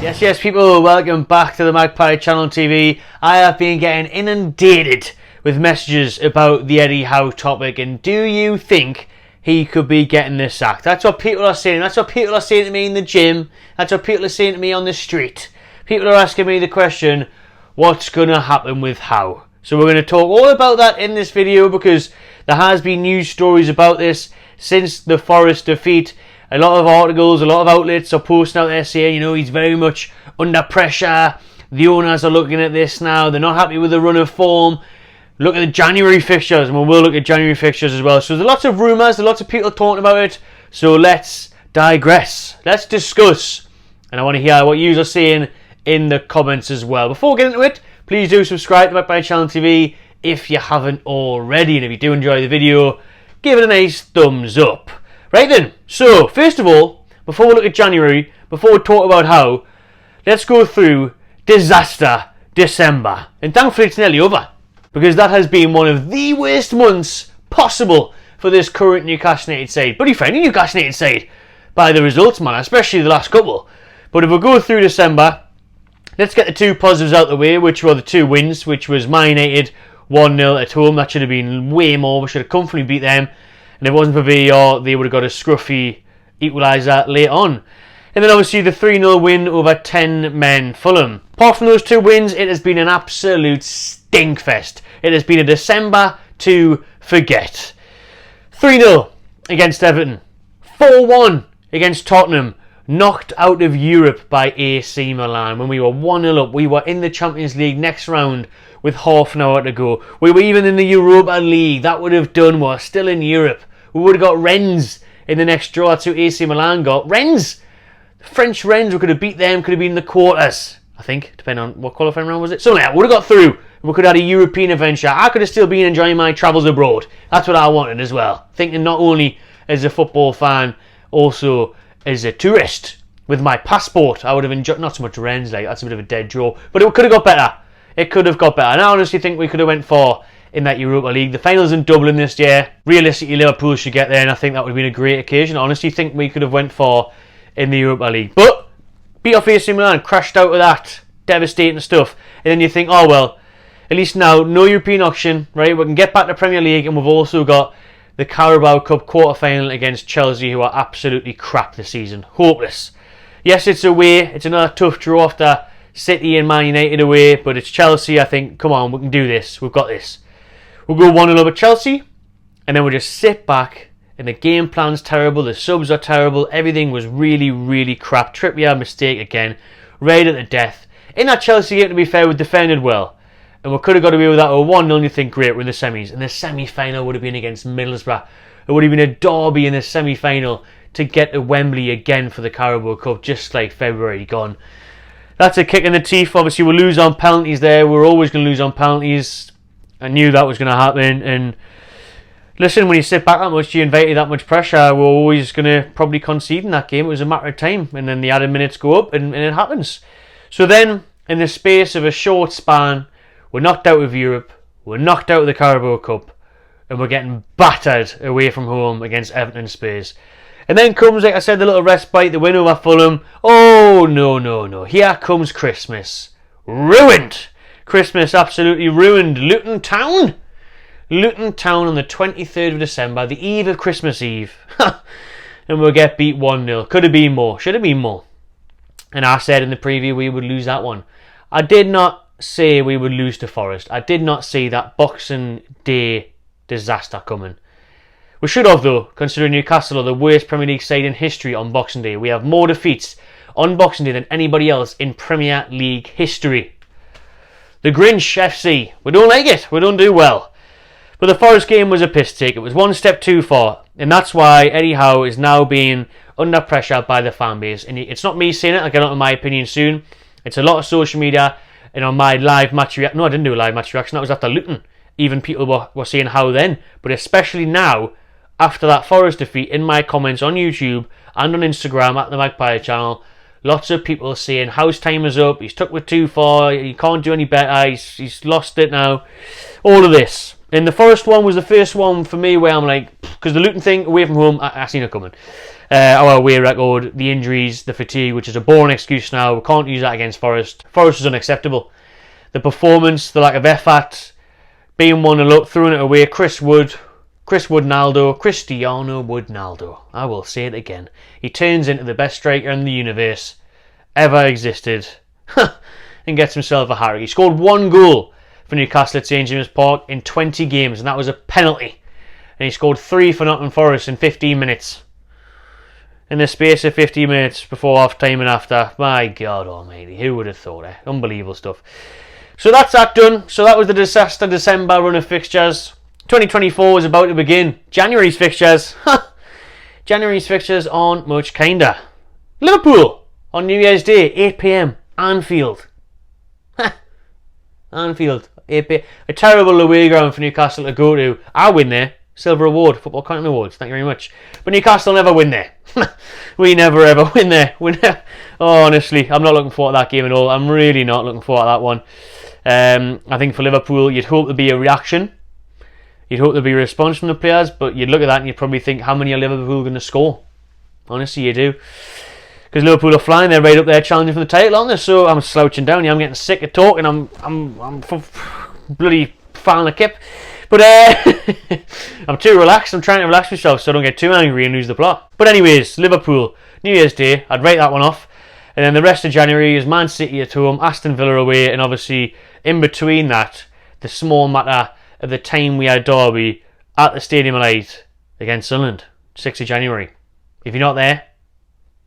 Yes, people, welcome back to the Magpie Channel TV. I have been getting inundated with messages about the Eddie Howe topic, and do you think he could be getting the sack? That's what people are saying. That's what people are saying to me in the gym. That's what people are saying to me on the street. People are asking me the question, what's going to happen with Howe? So we're going to talk all about that in this video, because there has been news stories about this since the Forest defeat. A lot of articles, a lot of outlets are posting out there saying, you know, he's very much under pressure. The owners are looking at this now. They're not happy with the run of form. Look at the January fixtures, and we'll look at January fixtures as well. So there's lots of rumours, there's lots of people talking about it. So let's digress. Let's discuss. And I want to hear what you are saying in the comments as well. Before we get into it, please do subscribe to Magpie Channel TV if you haven't already. And if you do enjoy the video, give it a nice thumbs up. Right then, so first of all, before we look at January, before we talk about Howe, let's go through Disaster December. And thankfully it's nearly over, because that has been one of the worst months possible for this current Newcastle United side. Bloody friendly Newcastle United side by the results, man, especially the last couple. But if we go through December, let's get the two positives out the way, which were the two wins, which was Man United 1-0 at home. That should have been way more. We should have comfortably beat them. And if it wasn't for VAR, they would have got a scruffy equaliser late on. And then obviously the 3-0 win over 10 men Fulham. Apart from those two wins, it has been an absolute stinkfest. It has been a December to forget. 3-0 against Everton. 4-1 against Tottenham. Knocked out of Europe by AC Milan. When we were 1-0 up, we were in the Champions League next round with half an hour to go. We were even in the Europa League. That would have done. We're still in Europe. We would have got Rennes in the next draw. That's who AC Milan got. Rennes! The French Rennes, we could have beat them, could have been in the quarters, I think, depending on what qualifying round was it. So yeah, we would have got through. We could have had a European adventure. I could have still been enjoying my travels abroad. That's what I wanted as well. Thinking not only as a football fan, also as a tourist. With my passport, I would have enjoyed, not so much Rennes, like, that's a bit of a dead draw, but it could have got better. It could have got better. And I honestly think we could have went far in that Europa League. The final's in Dublin this year. Realistically, Liverpool should get there, and I think that would have been a great occasion. I honestly think we could have went far in the Europa League. But beat off AC Milan, crashed out with that devastating stuff. And then you think, oh well, at least now, no European auction, right? We can get back to Premier League, and we've also got the Carabao Cup quarter-final against Chelsea, who are absolutely crap this season. Hopeless. Yes, it's away. It's another tough draw after City and Man United away, but it's Chelsea. I think, come on, we can do this. We've got this. We'll go 1-0 over Chelsea, and then we'll just sit back, and the game plan's terrible, the subs are terrible, everything was really, really crap. Trippier mistake again, right at the death. In that Chelsea game, to be fair, we defended well, and we could have got away with that with 1-0, and you think, great, we're in the semis. And the semi-final would have been against Middlesbrough. It would have been a derby in the semi-final to get to Wembley again for the Carabao Cup, just like February gone. That's a kick in the teeth. Obviously, we'll lose on penalties there. We're always going to lose on penalties. I knew that was going to happen. And listen, when you sit back that much, you invited that much pressure, we're always going to probably concede in that game. It was a matter of time. And then the added minutes go up, and it happens. So then, in the space of a short span, we're knocked out of Europe. We're knocked out of the Carabao Cup. And we're getting battered away from home against Everton and Spurs. And then comes, like I said, the little respite, the win over Fulham. Oh, no. Here comes Christmas. Ruined. Christmas absolutely ruined. Luton Town. Luton Town on the 23rd of December, the eve of Christmas Eve. And we'll get beat 1-0. Could have been more. Should have been more. And I said in the preview we would lose that one. I did not say we would lose to Forest. I did not see that Boxing Day disaster coming. We should have, though, considering Newcastle are the worst Premier League side in history on Boxing Day. We have more defeats on Boxing Day than anybody else in Premier League history. The Grinch FC. We don't like it. We don't do well. But the Forest game was a piss take. It was one step too far. And that's why Eddie Howe is now being under pressure by the fan base. And it's not me saying it. I'll get on to my opinion soon. It's a lot of social media. And on my live match reaction. No, I didn't do a live match reaction. That was after Luton. Even people were saying Howe then. But especially now, after that Forest defeat, in my comments on YouTube and on Instagram at the Magpie Channel, lots of people saying Howe's time is up, he's took it too far, he can't do any better, he's lost it now. All of this. And the Forest one was the first one for me where I'm like, because the Luton thing, away from home, I seen it coming. Our away record, the injuries, the fatigue, which is a boring excuse now. We can't use that against Forest. Forest is unacceptable. The performance, the lack of effort, being 1-0 up, throwing it away. Cristiano Ronaldo. I will say it again. He turns into the best striker in the universe ever existed and gets himself a hat-trick. He scored 1 goal for Newcastle at St James Park in 20 games, and that was a penalty. And he scored 3 for Nottingham Forest in 15 minutes. In the space of 15 minutes before half-time and after. My God almighty, who would have thought it? Unbelievable stuff. So that's that done. So that was the Disastrous December run of fixtures. 2024 is about to begin. January's fixtures. January's fixtures aren't much kinder. Liverpool on New Year's Day, 8 p.m. Anfield. Anfield, 8 p.m. A terrible away ground for Newcastle to go to. I win there. Silver Award, Football Content Awards. Thank you very much. But Newcastle never win there. We never ever win there. Oh, honestly, I'm not looking forward to that game at all. I'm really not looking forward to that one. I think for Liverpool, you'd hope there'd be a reaction. You'd hope there'd be a response from the players, but you'd look at that and you'd probably think, how many are Liverpool going to score? Honestly, you do. Because Liverpool are flying, they're right up there challenging for the title, aren't they? So I'm slouching down here, I'm getting sick of talking, I'm bloody filing a kip. But I'm too relaxed, I'm trying to relax myself so I don't get too angry and lose the plot. But anyways, Liverpool, New Year's Day, I'd write that one off. And then the rest of January is Man City at home, Aston Villa away, and obviously in between that, the small matter of the time we had Derby at the Stadium of Light against Sunderland, 6th of January. If you're not there,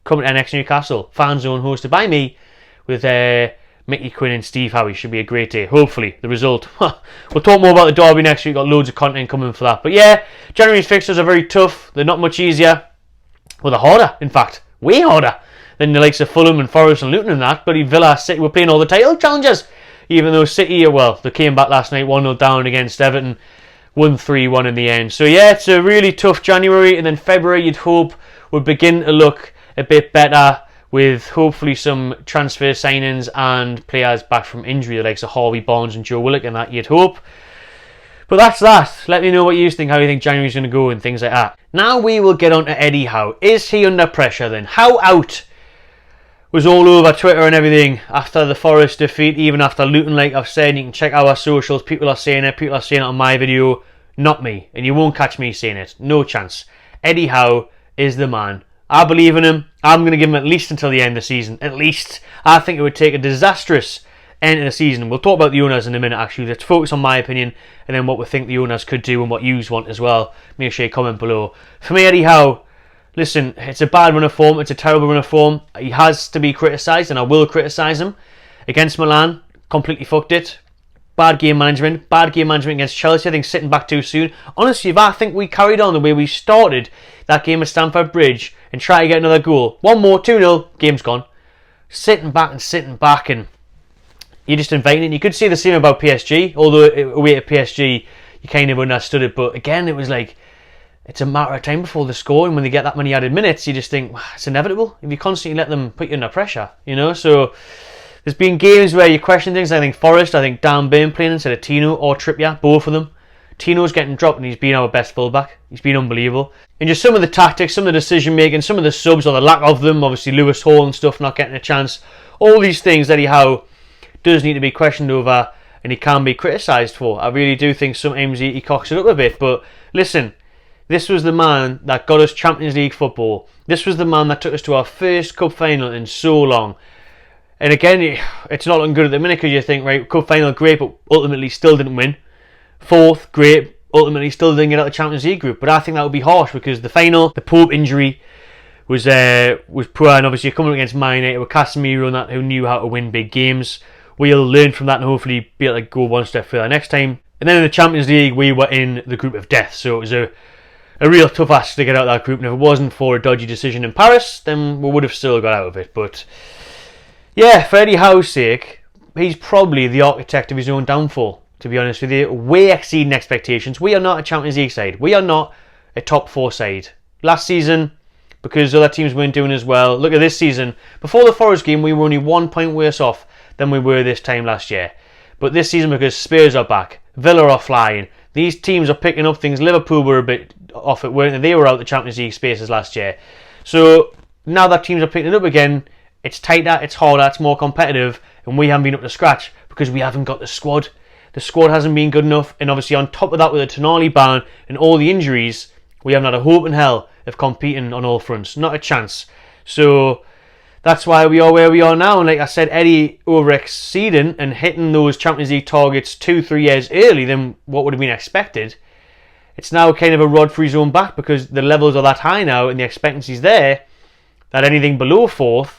come to NX Newcastle, fan zone hosted by me with Mickey Quinn and Steve Howe. Should be a great day. Hopefully, the result. We'll talk more about the Derby next week. Got loads of content coming for that. But yeah, January's fixtures are very tough. They're not much easier. Well, they're harder, in fact. Way harder than the likes of Fulham and Forest and Luton and that. But Villa, City were playing all the title challenges. Even though City, well, they came back last night 1-0 down against Everton. Won 3-1 in the end. So yeah, it's a really tough January. And then February, you'd hope, would begin to look a bit better, with hopefully some transfer signings and players back from injury, the likes of Harvey Barnes and Joe Willock and that, you'd hope. But that's that. Let me know what you think, how you think January's going to go and things like that. Now we will get on to Eddie Howe. Is he under pressure then? Howe out was all over Twitter and everything after the Forest defeat, even after Luton, like I've said. You can check our socials. People are saying it on my video, not me. And you won't catch me saying it. No chance. Eddie Howe is the man. I believe in him. I'm going to give him at least until the end of the season. At least. I think it would take a disastrous end of the season. We'll talk about the owners in a minute, actually. Let's focus on my opinion and then what we think the owners could do and what you want as well. Make sure you comment below. For me, Eddie Howe, listen, it's a bad run of form. It's a terrible run of form. He has to be criticised, and I will criticise him. Against Milan, completely fucked it. Bad game management. Bad game management against Chelsea. I think sitting back too soon. Honestly, if I think we carried on the way we started that game at Stamford Bridge and try to get another goal, one more, 2-0, game's gone. Sitting back, and you're just inviting it. You could say the same about PSG, although away at PSG, you kind of understood it. But again, it was like, it's a matter of time before they score, and when they get that many added minutes, you just think, it's inevitable. If you constantly let them put you under pressure, you know, so there's been games where you question things. I think Forest, I think Dan Burn playing instead of Tino or Trippier, both of them. Tino's getting dropped and he's been our best fullback. He's been unbelievable. And just some of the tactics, some of the decision making, some of the subs or the lack of them, obviously Lewis Hall and stuff not getting a chance. All these things Eddie Howe does need to be questioned over and he can be criticised for. I really do think sometimes he cocks it up a bit. But listen, this was the man that got us Champions League football. This was the man that took us to our first cup final in so long. And again, it's not looking good at the minute because you think, right, cup final, great, but ultimately still didn't win. Fourth, great, ultimately still didn't get out of the Champions League group. But I think that would be harsh because the final, the Pope injury was poor, and obviously you're coming against Man United with Casemiro and that, who knew how to win big games. We'll learn from that and hopefully be able to go one step further next time. And then in the Champions League, we were in the group of death, so it was a real tough ask to get out of that group. And if it wasn't for a dodgy decision in Paris, then we would have still got out of it. But yeah, for Eddie Howe's sake, he's probably the architect of his own downfall, to be honest with you. Way exceeding expectations. We are not a Champions League side. We are not a top 4 side. Last season, because other teams weren't doing as well. Look at this season. Before the Forest game, we were only 1 point worse off than we were this time last year. But this season, because Spurs are back, Villa are flying, these teams are picking up things. Liverpool were a bit off it, weren't they? They were out the Champions League spaces last year. So now that teams are picking it up again, it's tighter, it's harder, it's more competitive, and we haven't been up to scratch because we haven't got the squad. The squad hasn't been good enough, and obviously on top of that, with the Tonali ban and all the injuries, we haven't had a hope in hell of competing on all fronts. Not a chance. So that's why we are where we are now. And like I said, Eddie over exceeding and hitting those Champions League targets 2-3 years early than what would have been expected. It's now kind of a rod-free zone back because the levels are that high now and the expectancy's there that anything below 4th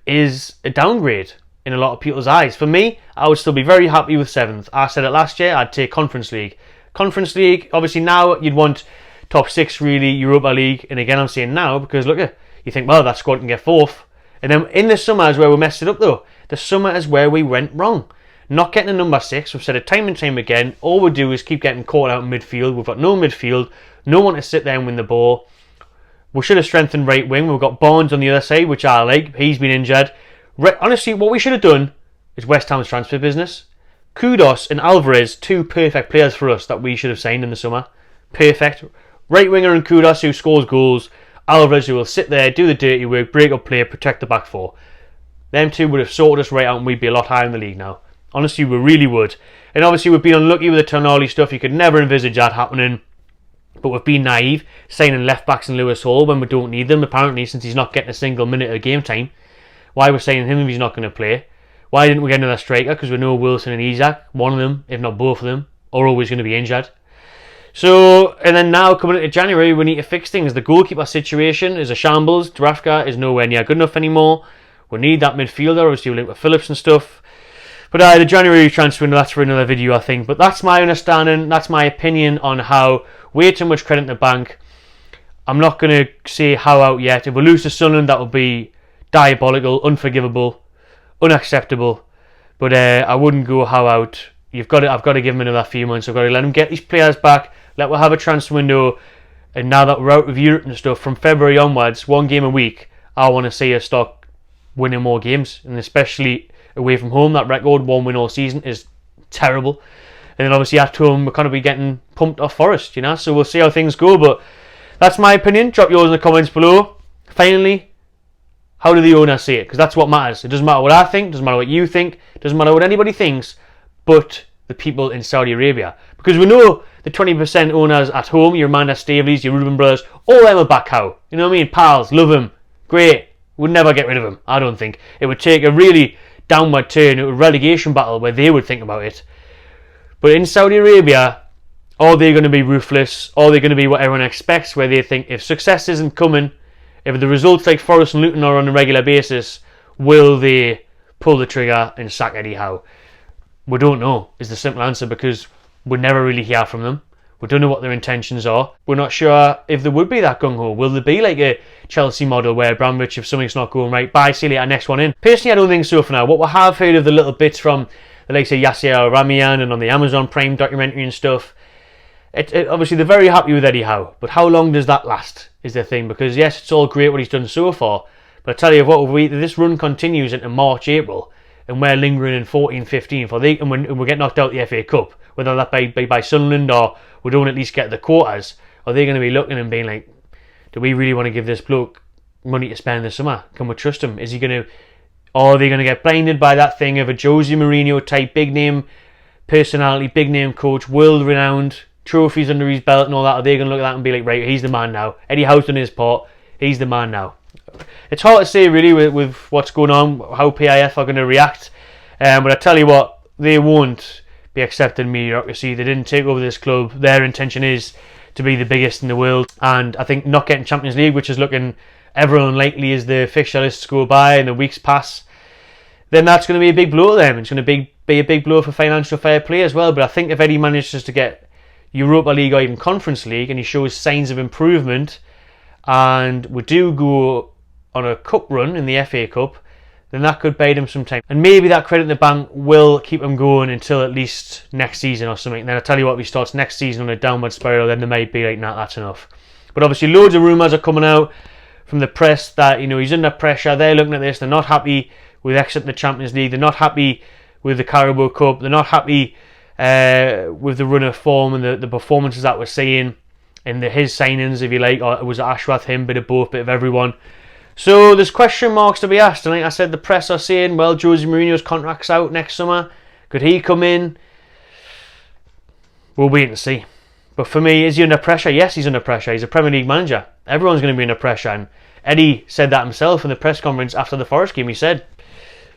is a downgrade in a lot of people's eyes. For me, I would still be very happy with 7th. I said it last year, I'd take Conference League. Conference League, obviously now you'd want top 6 really, Europa League, and again I'm saying now because look at, you think, well, that squad can get 4th. And then in the summer is where we messed it up though. The summer is where we went wrong. Not getting a number 6, we've said it time and time again, all we do is keep getting caught out in midfield. We've got no midfield, no one to sit there and win the ball. We should have strengthened right wing. We've got Barnes on the other side, which I like. He's been injured. Honestly, what we should have done is West Ham's transfer business. Kudos and Alvarez, 2 perfect players for us that we should have signed in the summer. Perfect. Right winger and Kudos who scores goals. Alvarez who will sit there, do the dirty work, break up play, protect the back 4. Them 2 would have sorted us right out and we'd be a lot higher in the league now. Honestly, we really would. And obviously we've been unlucky with the Tonali stuff. You could never envisage that happening. But we've been naive, signing left-backs in Lewis Hall when we don't need them, apparently, since he's not getting a single minute of game time. Why we're signing him if he's not going to play? Why didn't we get another striker? Because we know Wilson and Isak, one of them, if not both of them, are always going to be injured. So, and then now coming into January, we need to fix things. The goalkeeper situation is a shambles. Dravka is nowhere near good enough anymore. We need that midfielder, obviously we'll link with Phillips and stuff. But the January transfer window, that's for another video, I think. But that's my understanding, that's my opinion on how way too much credit in the bank. I'm not going to say how out yet. If we lose to Sunderland, that will be diabolical, unforgivable, unacceptable. But I wouldn't go how out. I've got to give him another few months. I've got to let him get these players back. Let we'll have a transfer window. And now that we're out of Europe and stuff, from February onwards, 1 game a week, I want to see us start winning more games. And especially away from home, that record, 1 win all season, is terrible. And then obviously at home, we're going to be getting pumped off Forest, you know. So we'll see how things go. But that's my opinion. Drop yours in the comments below. Finally, how do the owners see it? Because that's what matters. It doesn't matter what I think. It doesn't matter what you think. It doesn't matter what anybody thinks. But the people in Saudi Arabia. Because we know the 20% owners at home, your Amanda Staveleys, your Reuben brothers, all them are back Howe. You know what I mean? Pals, love him. Great. Would never get rid of him, I don't think. It would take a really downward turn, a relegation battle where they would think about it. But in Saudi Arabia, are they going to be ruthless? Are they going to be what everyone expects, where they think if success isn't coming, if the results like Forest and Luton are on a regular basis, will they pull the trigger and sack Eddie Howe? We don't know, is the simple answer, because we never really hear from them. We don't know what their intentions are. We're not sure if there would be that gung-ho. Will there be like a Chelsea model where Abramovich, if something's not going right, bye, see you later, next one in? Personally, I don't think so for now. What we have heard of the little bits from the likes of Yasser Al-Ramian and on the Amazon Prime documentary and stuff, obviously they're very happy with Eddie Howe. But how long does that last is the thing? Because yes, it's all great what he's done so far. But I tell you what, if this run continues into March, April, and we're lingering in 14, 15, and we get knocked out the FA Cup, whether that be by Sunderland or we don't at least get the quarters, are they going to be looking and being like, do we really want to give this bloke money to spend this summer? Can we trust him? Is he going to, or are they going to get blinded by that thing of a Jose Mourinho type, big name personality, big name coach, world renowned, trophies under his belt and all that? Are they going to look at that and be like, right, he's the man now. Eddie Howe's done his part, he's the man now. It's hard to say really with what's going on, how PIF are going to react, but I tell you what, they won't be accepting mediocrity. They didn't take over this club. Their intention is to be the biggest in the world, and I think not getting Champions League, which is looking ever unlikely as the fixture lists go by and the weeks pass, then that's going to be a big blow to them. It's going to be a big blow for financial fair play as well. But I think if Eddie manages to get Europa League or even Conference League and he shows signs of improvement, and we do go on a cup run in the FA Cup, then that could bide him some time. And maybe that credit in the bank will keep him going until at least next season or something. And then I tell you what, if he starts next season on a downward spiral, then they might be like, nah, that's enough. But obviously loads of rumours are coming out from the press that, you know, he's under pressure. They're looking at this. They're not happy with exiting the Champions League. They're not happy with the Carabao Cup. They're not happy with the run of form and the performances that we're seeing. in his signings, if you like, or was it Ashworth, him, bit of both, bit of everyone. So there's question marks to be asked, and like I said, the press are saying, well, Jose Mourinho's contract's out next summer. Could he come in? We'll wait and see. But for me, is he under pressure? Yes, he's under pressure. He's a Premier League manager. Everyone's going to be under pressure. And Eddie said that himself in the press conference after the Forest game. He said,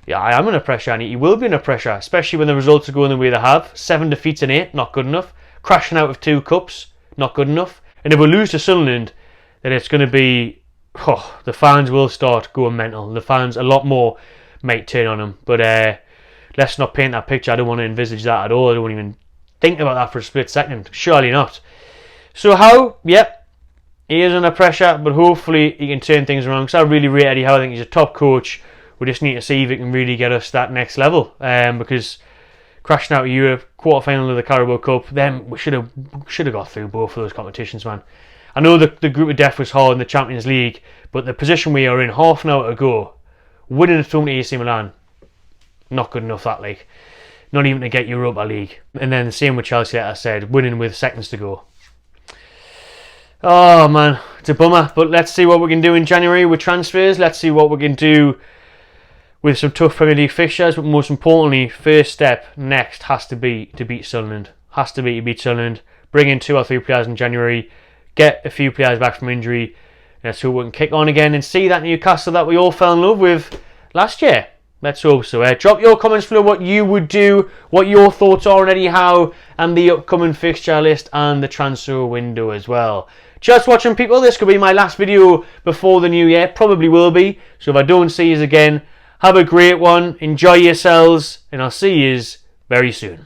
yeah, I am under pressure, and he will be under pressure, especially when the results are going the way they have. 7 defeats in 8, not good enough. Crashing out of 2 cups, not good enough. And if we lose to Sunderland, then it's going to be... the fans will start going mental. The fans, a lot more, might turn on him. But let's not paint that picture. I don't want to envisage that at all. I don't even think about that for a split second. Surely not. So Howe, yep, he is under pressure, but hopefully he can turn things around. Because I really rate Eddie Howe. I think he's a top coach. We just need to see if he can really get us that next level. Because crashing out of Europe, quarter-final of the Carabao Cup, then we should have got through both of those competitions, man. I know the group of death was hard in the Champions League, but the position we are in, half an hour to go, winning a throw to AC Milan, not good enough, that league. Not even to get Europa League. And then the same with Chelsea, like I said, winning with seconds to go. Oh man, it's a bummer, but let's see what we can do in January with transfers. Let's see what we can do with some tough Premier League fixtures, but most importantly, first step next has to be to beat Sunderland. Has to be to beat Sunderland. Bring in 2 or 3 players in January. Get a few players back from injury. Let's hope we can kick on again and see that Newcastle that we all fell in love with last year. Let's hope so. Drop your comments below what you would do, what your thoughts are on Eddie Howe and the upcoming fixture list and the transfer window as well. Just watching, people. This could be my last video before the new year. Probably will be. So if I don't see you again, have a great one. Enjoy yourselves. And I'll see you very soon.